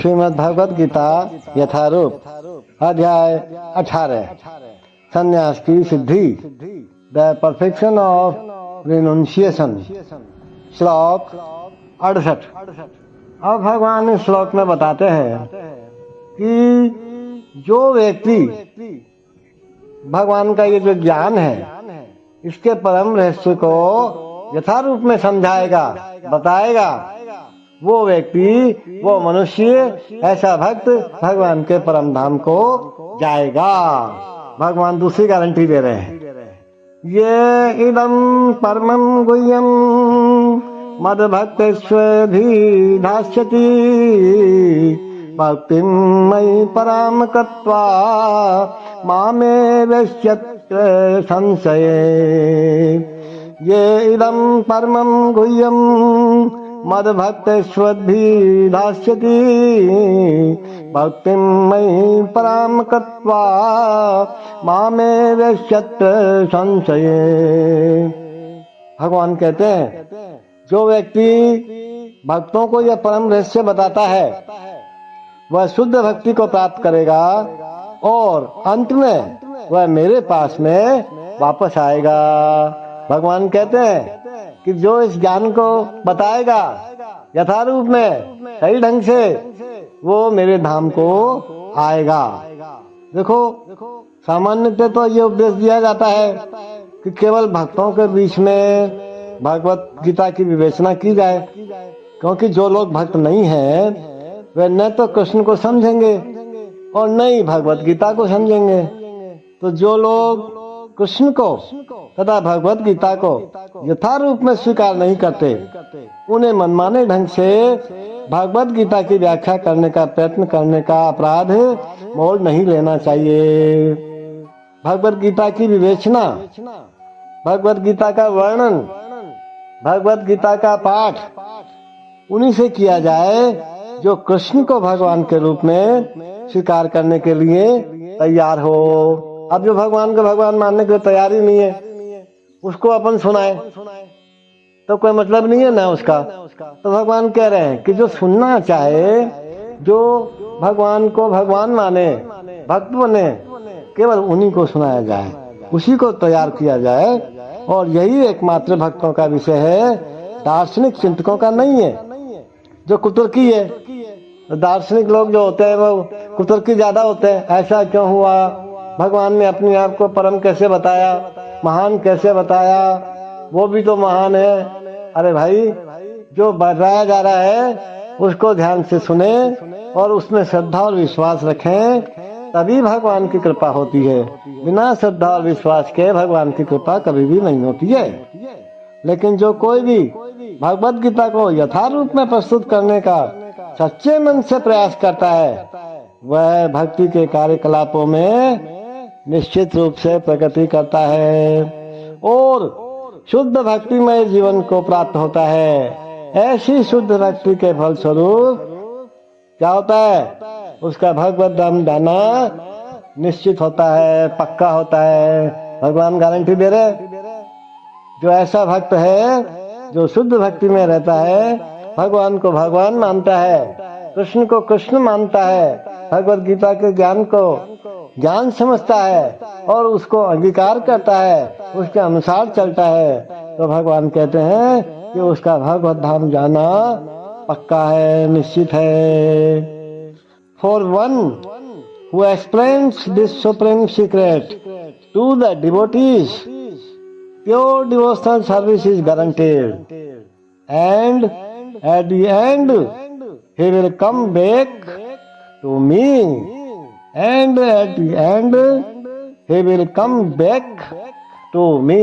श्रीमद् भगवद गीता यथारूप अध्याय 18 संन्यास की सिद्धि द परफेक्शन ऑफ रिनुंसिएशन श्लोक 68। अब भगवान इस श्लोक में बताते हैं कि जो व्यक्ति भगवान का ये जो ज्ञान है इसके परम रहस्य को यथारूप में समझाएगा, बताएगा, वो व्यक्ति, वो मनुष्य, ऐसा भक्त भगवान के परम धाम को जाएगा। भगवान दूसरी गारंटी दे रहे हैं, ये इदं परमं गुह्यं मद भक्तेष्वधि धास्यति भक्तिं मयि पराम कृत्वा मामे वैश्यत्र संशये। ये इदं परमं गुह्यं मद भक्तेष्वधि धास्यति भक्तिं मयि पराम कृत्वा मामे वैश्यत्र संशये। भगवान कहते हैं, जो व्यक्ति भक्तों को यह परम रहस्य बताता है वह शुद्ध भक्ति को प्राप्त करेगा और अंत में वह मेरे पास में वापस आएगा। भगवान कहते हैं कि जो इस ज्ञान को बताएगा यथारूप में सही ढंग से, वो मेरे धाम को आएगा। देखो, सामान्यतः तो ये उपदेश दिया जाता है कि केवल भक्तों के बीच में भगवत गीता की विवेचना की जाए, क्योंकि जो लोग भक्त नहीं हैं वे न तो कृष्ण को समझेंगे और न ही भगवत गीता को समझेंगे। तो जो लोग कृष्ण को तथा भगवत गीता को यथारूप में स्वीकार नहीं करते, उन्हें मनमाने ढंग से भगवत गीता की व्याख्या करने का प्रयत्न करने का अपराध मोल नहीं लेना चाहिए। भगवत गीता की विवेचना, भगवत गीता का वर्णन, भगवत गीता का पाठ उन्हीं से किया जाए जो कृष्ण को भगवान के रूप में स्वीकार करने के लिए तैयार हो। अब जो भगवान को भगवान मानने के लिए तैयार ही नहीं है, उसको अपन सुनाए तो कोई मतलब नहीं है ना उसका। तो भगवान कह रहे हैं कि जो सुनना चाहे, जो भगवान को भगवान माने, भक्त बने, केवल उन्हीं को सुनाया जाए, उसी को तैयार किया जाए। और यही एकमात्र भक्तों का विषय है, दार्शनिक चिंतकों का नहीं है। जो कुतर्की है, दार्शनिक लोग जो होते हैं वो कुतर्की ज्यादा होते हैं। ऐसा क्यों हुआ, भगवान ने अपने आप को परम कैसे बताया, महान कैसे बताया, वो भी तो महान है। अरे भाई, जो बताया जा रहा है उसको ध्यान से सुने और उसमें श्रद्धा और विश्वास रखें, तभी भगवान की कृपा होती है। बिना श्रद्धा और विश्वास के भगवान की कृपा कभी भी नहीं होती है। लेकिन जो कोई भी भगवत गीता को यथारूप में प्रस्तुत करने का सच्चे मन से प्रयास करता है, वह भक्ति के कार्यकलापों में निश्चित रूप से प्रगति करता है और शुद्ध भक्तिमय जीवन को प्राप्त होता है। ऐसी शुद्ध भक्ति के फलस्वरूप क्या होता है, उसका भगवत धाम जाना निश्चित होता है, पक्का होता है। भगवान गारंटी दे रहे, जो ऐसा भक्त है जो शुद्ध भक्ति में रहता है, भगवान को भगवान मानता है, कृष्ण को कृष्ण मानता है, भगवत गीता के ज्ञान को ज्ञान समझता है और उसको अंगीकार करता है, उसके अनुसार चलता है, तो भगवान कहते हैं कि उसका भगवत धाम जाना पक्का है, निश्चित है। For one who explains this supreme secret to the devotees, pure devotional service is guaranteed, and at the end he will come back to me, and at the end he will come back to me.